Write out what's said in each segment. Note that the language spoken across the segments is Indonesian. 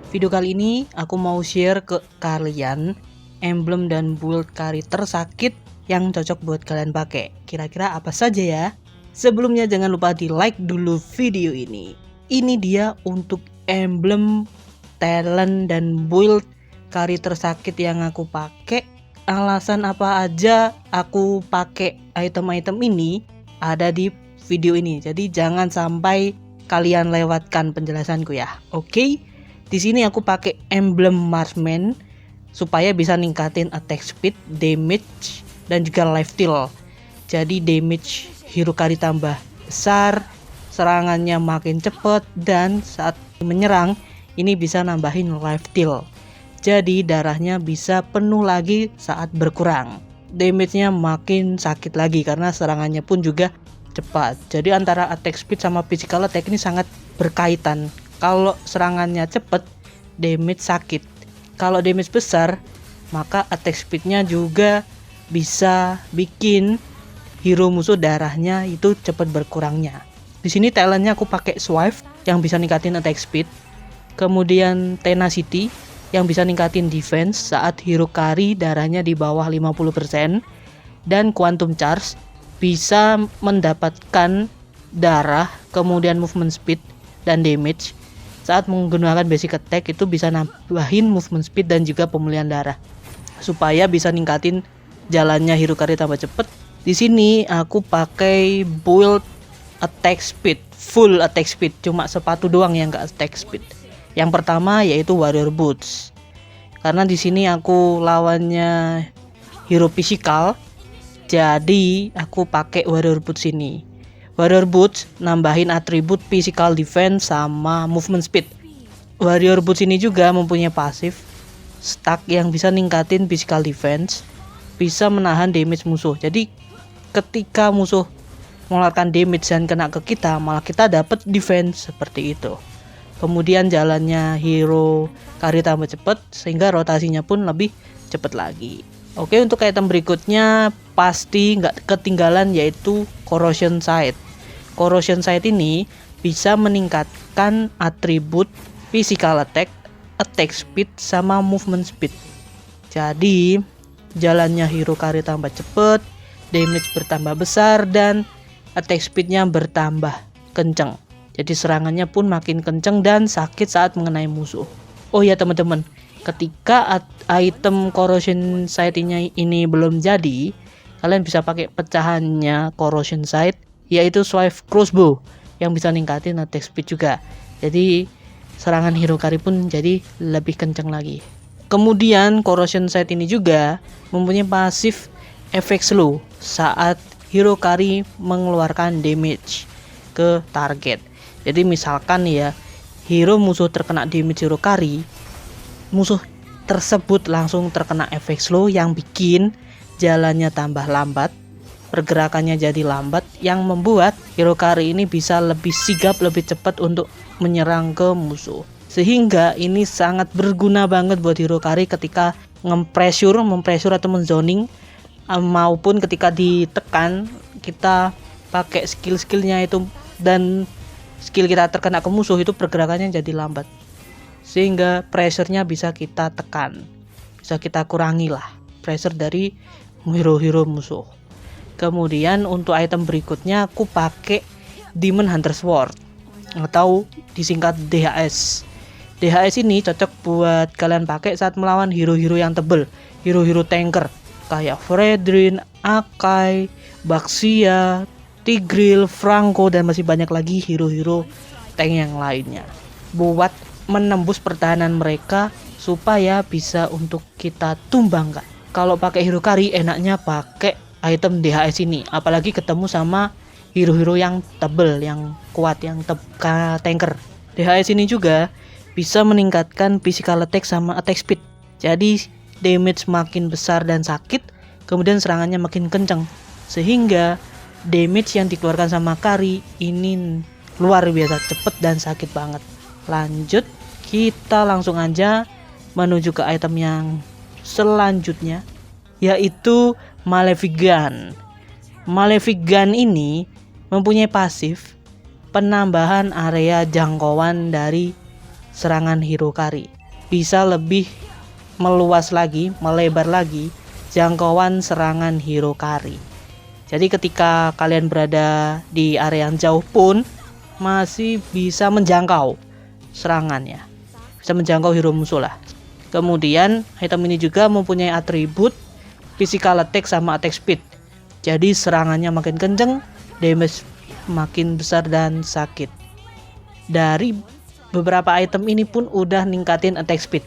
Video kali ini aku mau share ke kalian emblem dan build Kari tersakit yang cocok buat kalian pakai. Kira-kira apa saja ya? Sebelumnya jangan lupa di like dulu video ini. Ini dia untuk emblem, talent dan build Kari tersakit yang aku pakai. Alasan apa aja aku pakai item-item ini ada di video ini. Jadi jangan sampai kalian lewatkan penjelasanku ya. Oke? Di sini aku pakai emblem marksman supaya bisa ningkatin attack speed, damage dan juga life steal. Jadi damage hero Kari tambah besar, serangannya makin cepet, dan saat menyerang ini bisa nambahin life steal. Jadi darahnya bisa penuh lagi saat berkurang. Damage-nya makin sakit lagi karena serangannya pun juga cepat. Jadi antara attack speed sama physical attack ini sangat berkaitan. Kalau serangannya cepat, damage sakit. Kalau damage besar, maka attack speednya juga bisa bikin hero musuh darahnya itu cepat berkurangnya. Di sini talentnya aku pakai Swift yang bisa ningkatin attack speed. Kemudian Tenacity yang bisa ningkatin defense saat hero Kari darahnya di bawah 50%. Dan Quantum Charge bisa mendapatkan darah, kemudian movement speed dan damage. Saat menggunakan basic attack itu bisa nambahin movement speed dan juga pemulihan darah supaya bisa ningkatin jalannya hero Kari tambah cepet. Di sini aku pakai build attack speed, full attack speed, cuma sepatu doang yang enggak attack speed. Yang pertama yaitu Warrior Boots. Karena di sini aku lawannya hero physical, jadi aku pakai Warrior Boots ini. Warrior Boots nambahin atribut physical defense sama movement speed. Warrior Boots ini juga mempunyai pasif stack yang bisa ningkatin physical defense, bisa menahan damage musuh. Jadi ketika musuh mengeluarkan damage dan kena ke kita, malah kita dapat defense seperti itu. Kemudian jalannya hero Kari tambah cepat sehingga rotasinya pun lebih cepat lagi. Oke, untuk item berikutnya pasti nggak ketinggalan yaitu Corrosion Sight. Corrosion Sight ini bisa meningkatkan atribut physical attack, attack speed, sama movement speed. Jadi jalannya hero Kari tambah cepet, damage bertambah besar, dan attack speednya bertambah kenceng. Jadi serangannya pun makin kenceng dan sakit saat mengenai musuh. Oh ya teman-teman, ketika item Corrosion Sight ini belum jadi, kalian bisa pakai pecahannya Corrosion Sight, yaitu Swift Crossbow yang bisa ningkatin attack speed juga. Jadi serangan hero Kari pun jadi lebih kenceng lagi. Kemudian Corrosion Sight ini juga mempunyai pasif efek slow saat hero Kari mengeluarkan damage ke target. Jadi misalkan ya, hero musuh terkena damage hero Kari, musuh tersebut langsung terkena efek slow yang bikin jalannya tambah lambat, pergerakannya jadi lambat, yang membuat hero Kari ini bisa lebih sigap, lebih cepat untuk menyerang ke musuh. Sehingga ini sangat berguna banget buat hero Kari ketika mempressure atau menzoning, maupun ketika ditekan, kita pakai skill-skillnya itu dan skill kita terkena ke musuh itu pergerakannya jadi lambat. Sehingga pressure-nya bisa kita tekan, bisa kita kurangi lah pressure dari hero-hero musuh. Kemudian untuk item berikutnya aku pakai Demon Hunter Sword atau disingkat DHS. DHS ini cocok buat kalian pakai saat melawan hero-hero yang tebel, hero-hero tanker kayak Fredrin, Akai, Baxia, Tigreal, Franco, dan masih banyak lagi hero-hero tank yang lainnya. Buat menembus pertahanan mereka supaya bisa untuk kita tumbangkan. Kalau pakai hero Kari enaknya pakai item DHS ini, apalagi ketemu sama hero-hero yang tebel, yang kuat, yang tanker. DHS ini juga bisa meningkatkan physical attack sama attack speed. Jadi damage makin besar dan sakit, kemudian serangannya makin kencang, sehingga damage yang dikeluarkan sama Kari ini luar biasa cepet dan sakit banget. Lanjut, kita langsung aja menuju ke item yang selanjutnya, yaitu Malefic Gun. Malefic Gun ini mempunyai pasif penambahan area jangkauan dari serangan hero Kari. bisa lebih meluas lagi, melebar lagi jangkauan serangan hero Kari. Jadi ketika kalian berada di area yang jauh pun masih bisa menjangkau serangannya, bisa menjangkau hero musuh lah. Kemudian item ini juga mempunyai atribut physical attack sama attack speed. Jadi serangannya makin kenceng, damage makin besar dan sakit. Dari beberapa item ini pun udah ningkatin attack speed.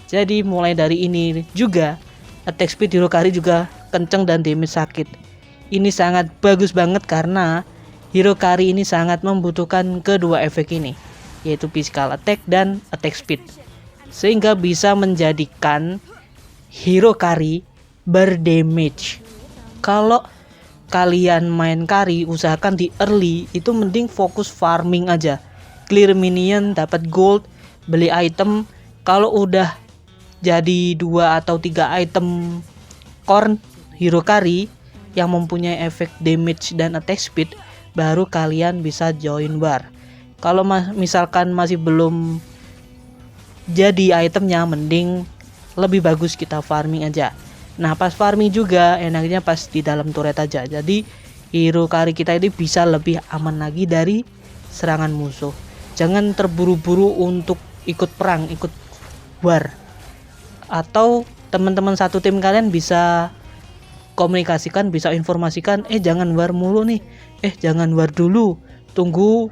Jadi mulai dari ini juga attack speed hero Kari juga kenceng dan damage sakit. Ini sangat bagus banget karena hero Kari ini sangat membutuhkan kedua efek ini, yaitu physical attack dan attack speed, sehingga bisa menjadikan hero Kari berdamage. Kalau kalian main Kari, usahakan di early itu mending fokus farming aja, clear minion, dapat gold, beli item. Kalau udah jadi 2 atau 3 item core hero Kari yang mempunyai efek damage dan attack speed, baru kalian bisa join war. Kalau misalkan masih belum jadi itemnya, mending lebih bagus kita farming aja. Nah, pas farming juga enaknya pas di dalam turret aja. Jadi hero Kari kita ini bisa lebih aman lagi dari serangan musuh. Jangan terburu-buru untuk ikut perang, ikut war. Atau teman-teman satu tim kalian bisa komunikasikan, bisa informasikan, jangan war mulu nih, jangan war dulu, tunggu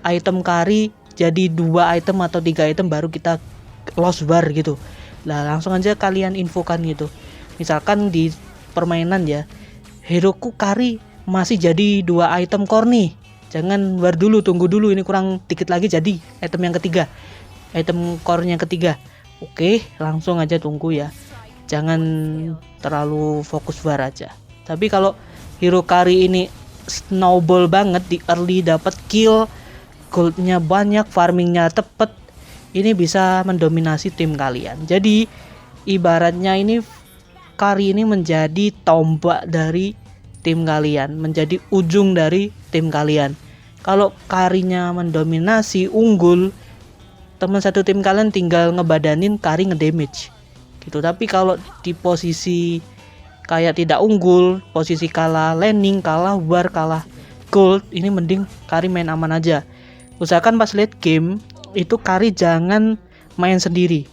item Kari jadi 2 item atau 3 item baru kita lost war gitu. Lah langsung aja kalian infokan gitu. Misalkan di permainan ya, heroku Kari masih jadi 2 item core nih, jangan war dulu, tunggu dulu, ini kurang dikit lagi jadi item yang ketiga, item core yang ketiga. Oke, langsung aja tunggu ya, jangan terlalu fokus war aja. Tapi kalau hero Kari ini snowball banget, di early dapat kill, goldnya banyak, farmingnya tepet, ini bisa mendominasi tim kalian. Jadi ibaratnya ini Kari ini menjadi tombak dari tim kalian, menjadi ujung dari tim kalian. Kalau Karinya mendominasi, unggul, teman satu tim kalian tinggal ngebadanin, Kari ngedamage gitu. Tapi kalau di posisi kayak tidak unggul, posisi kalah laning, kalah war, kalah gold, ini mending Kari main aman aja. Usahakan pas late game itu Kari jangan main sendiri,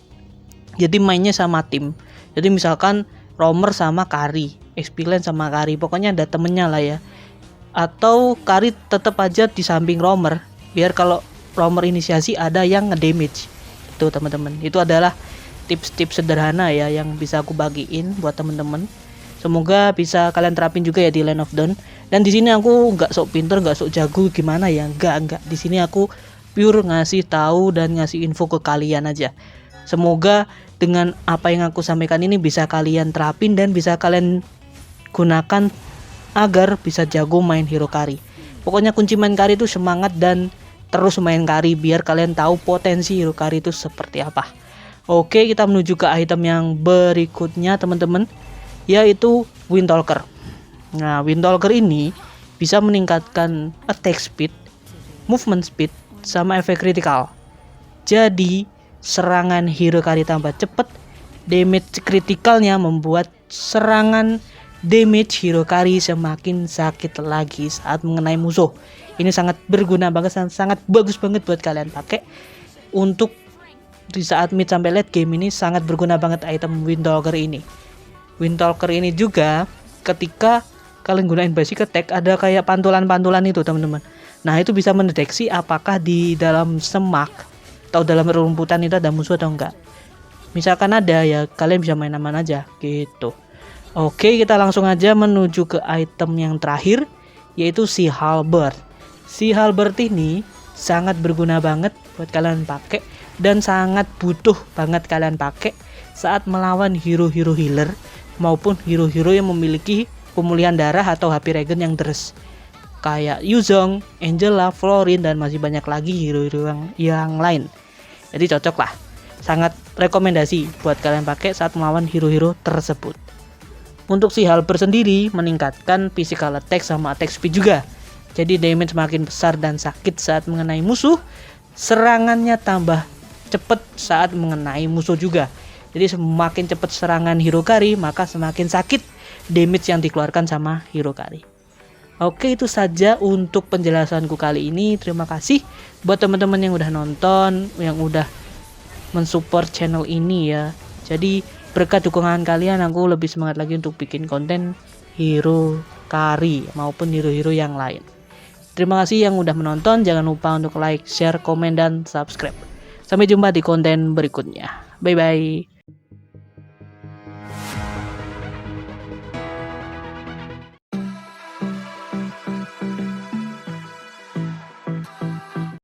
jadi mainnya sama tim. Jadi misalkan Roamer sama Kari, Expilen sama Kari, pokoknya ada temennya lah ya. Atau Kari tetap aja di samping Roamer, biar kalau Roamer inisiasi ada yang ngedamage. Itu teman-teman, itu adalah tips-tips sederhana ya yang bisa aku bagiin buat teman-teman. Semoga bisa kalian terapin juga ya di Land of Dawn. Dan di sini aku nggak sok pinter, nggak sok jago gimana ya, nggak. Di sini aku pure ngasih tahu dan ngasih info ke kalian aja. Semoga dengan apa yang aku sampaikan ini bisa kalian terapin dan bisa kalian gunakan agar bisa jago main hero Kari. Pokoknya kunci main Kari itu semangat dan terus main Kari biar kalian tahu potensi hero Kari itu seperti apa. Oke, kita menuju ke item yang berikutnya teman-teman, yaitu Windtalker. Nah, Windtalker ini bisa meningkatkan attack speed, movement speed, sama efek critical. Jadi serangan hero Kari tambah cepet, damage kritikalnya membuat serangan damage hero Kari semakin sakit lagi saat mengenai musuh. Ini sangat berguna banget, sangat bagus banget buat kalian pakai untuk di saat mid sampai late game. Ini sangat berguna banget item Windtalker ini. Windtalker ini juga ketika kalian gunain basic attack ada kayak pantulan-pantulan itu teman-teman. Nah, itu bisa mendeteksi apakah di dalam semak atau dalam rumputan itu ada musuh atau enggak. Misalkan ada ya, kalian bisa main aman aja gitu. Oke, kita langsung aja menuju ke item yang terakhir, yaitu si Halberd. Si Halberd ini sangat berguna banget buat kalian pakai dan sangat butuh banget kalian pakai saat melawan hero-hero healer maupun hero-hero yang memiliki pemulihan darah atau HP regen yang deres, kayak Yuzong, Angela, Florin, dan masih banyak lagi hero-hero yang lain. Jadi cocok lah, sangat rekomendasi buat kalian pakai saat melawan hero-hero tersebut. Untuk si Halberd sendiri meningkatkan physical attack sama attack speed juga. Jadi damage makin besar dan sakit saat mengenai musuh. Serangannya tambah cepat saat mengenai musuh juga. Jadi semakin cepat serangan Hirokari, maka semakin sakit damage yang dikeluarkan sama Hirokari. Oke, itu saja untuk penjelasanku kali ini. Terima kasih buat teman-teman yang udah nonton, yang udah mensupport channel ini ya. Jadi berkat dukungan kalian aku lebih semangat lagi untuk bikin konten Hirokari maupun hero-hero yang lain. Terima kasih yang udah menonton. Jangan lupa untuk like, share, komen, dan subscribe. Sampai jumpa di konten berikutnya. Bye bye.